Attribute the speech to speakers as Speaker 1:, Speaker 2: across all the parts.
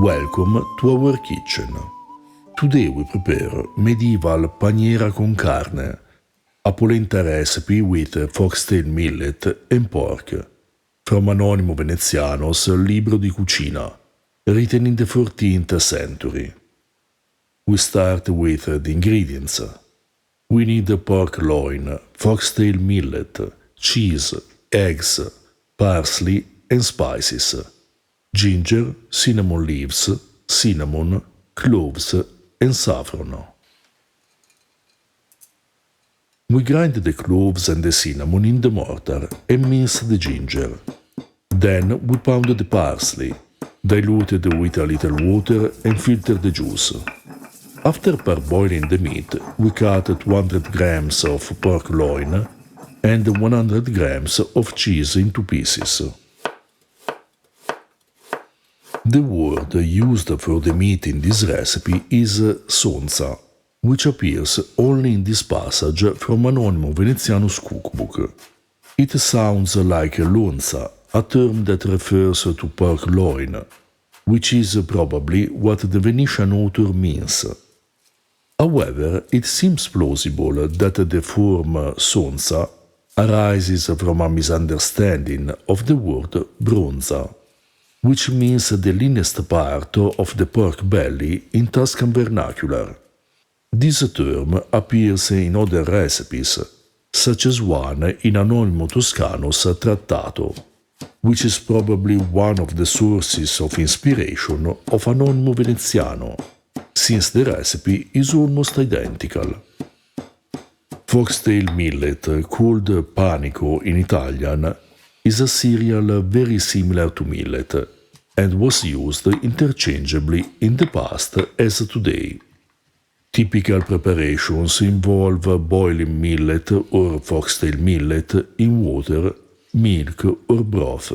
Speaker 1: Welcome to our kitchen. Today we prepare medieval Paniera con Carne, a polenta recipe with foxtail millet and pork, from Anonimo Veneziano's Libro di Cucina, written in the 14th century. We start with the ingredients. We need pork loin, foxtail millet, cheese, eggs, parsley and spices, ginger, cinnamon leaves, cinnamon, cloves and saffron. We grind the cloves and the cinnamon in the mortar and mince the ginger. Then we pound the parsley, diluted with a little water and filter the juice. After parboiling the meat, we cut 200 grams of pork loin and 100 grams of cheese into pieces. The word used for the meat in this recipe is sonza, which appears only in this passage from Anonimo Veneziano's cookbook. It sounds like lonza, a term that refers to pork loin, which is probably what the Venetian author means. However, it seems plausible that the form sonza arises from a misunderstanding of the word bronza, which means the leanest part of the pork belly in Tuscan vernacular. This term appears in other recipes, such as one in Anonimo Toscano's Trattato, which is probably one of the sources of inspiration of Anonimo Veneziano, since the recipe is almost identical. Foxtail millet, called panico in Italian, is a cereal very similar to millet and was used interchangeably in the past as today. Typical preparations involve boiling millet or foxtail millet in water, milk or broth,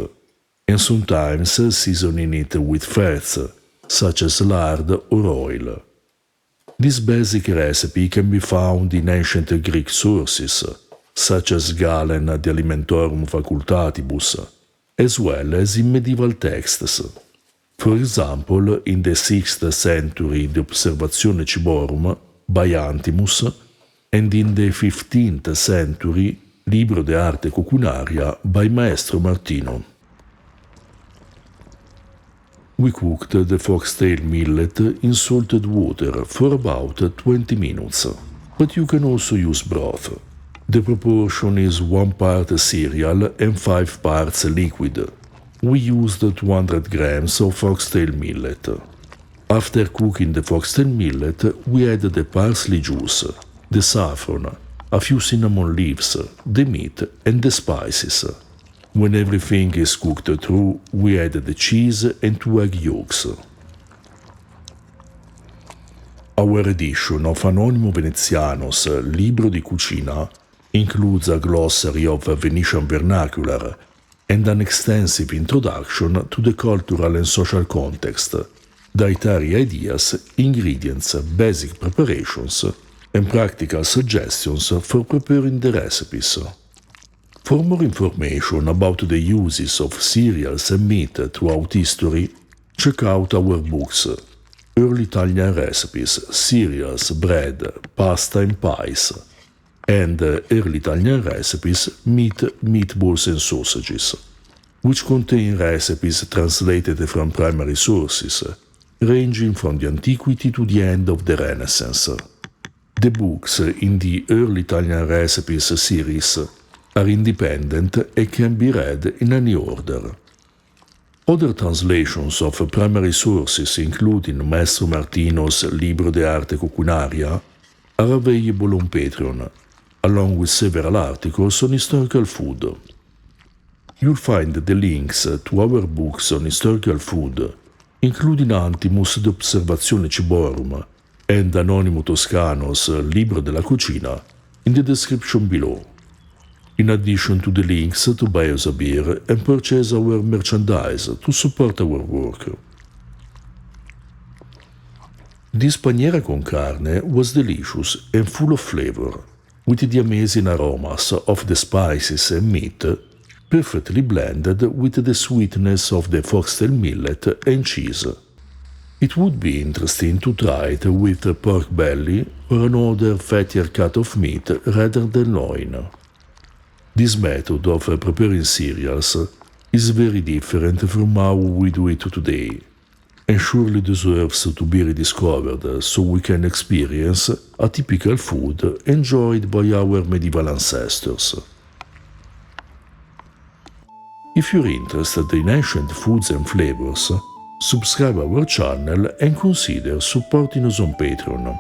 Speaker 1: and sometimes seasoning it with fats, such as lard or oil. This basic recipe can be found in ancient Greek sources, such as Galen de Alimentorum Facultatibus, as well as in medieval texts. For example, in the 6th century the Observatione Ciborum by Antimus, and in the 15th century Libro de arte coquinaria by Maestro Martino. We cooked the foxtail millet in salted water for about 20 minutes, but you can also use broth. The proportion is 1 part cereal and 5 parts liquid. We used 200 grams of foxtail millet. After cooking the foxtail millet, we add the parsley juice, the saffron, a few cinnamon leaves, the meat and the spices. When everything is cooked through, we add the cheese and 2 egg yolks. Our edition of Anonimo Veneziano's Libro di Cucina includes a glossary of Venetian vernacular and an extensive introduction to the cultural and social context, dietary ideas, ingredients, basic preparations, and practical suggestions for preparing the recipes. For more information about the uses of cereals and meat throughout history, check out our books, Early Italian Recipes, Cereals, Bread, Pasta and Pies, and Early Italian Recipes, Meat, Meatballs and Sausages, which contain recipes translated from primary sources, ranging from the antiquity to the end of the Renaissance. The books in the Early Italian Recipes series are independent and can be read in any order. Other translations of primary sources, including Maestro Martino's Libro de arte coquinaria, are available on Patreon, along with several articles on historical food. You'll find the links to our books on historical food, including Antimus de Observatione Ciborum and Anonimo Toscano's Libro della Cocina, in the description below, in addition to the links to buy us a beer and purchase our merchandise to support our work. This Paniera con Carne was delicious and full of flavor, with the amazing aromas of the spices and meat perfectly blended with the sweetness of the foxtail millet and cheese. It would be interesting to try it with a pork belly or another fattier cut of meat rather than loin. This method of preparing cereals is very different from how we do it today, and surely deserves to be rediscovered so we can experience a typical food enjoyed by our medieval ancestors. If you're interested in ancient foods and flavors, subscribe our channel and consider supporting us on Patreon.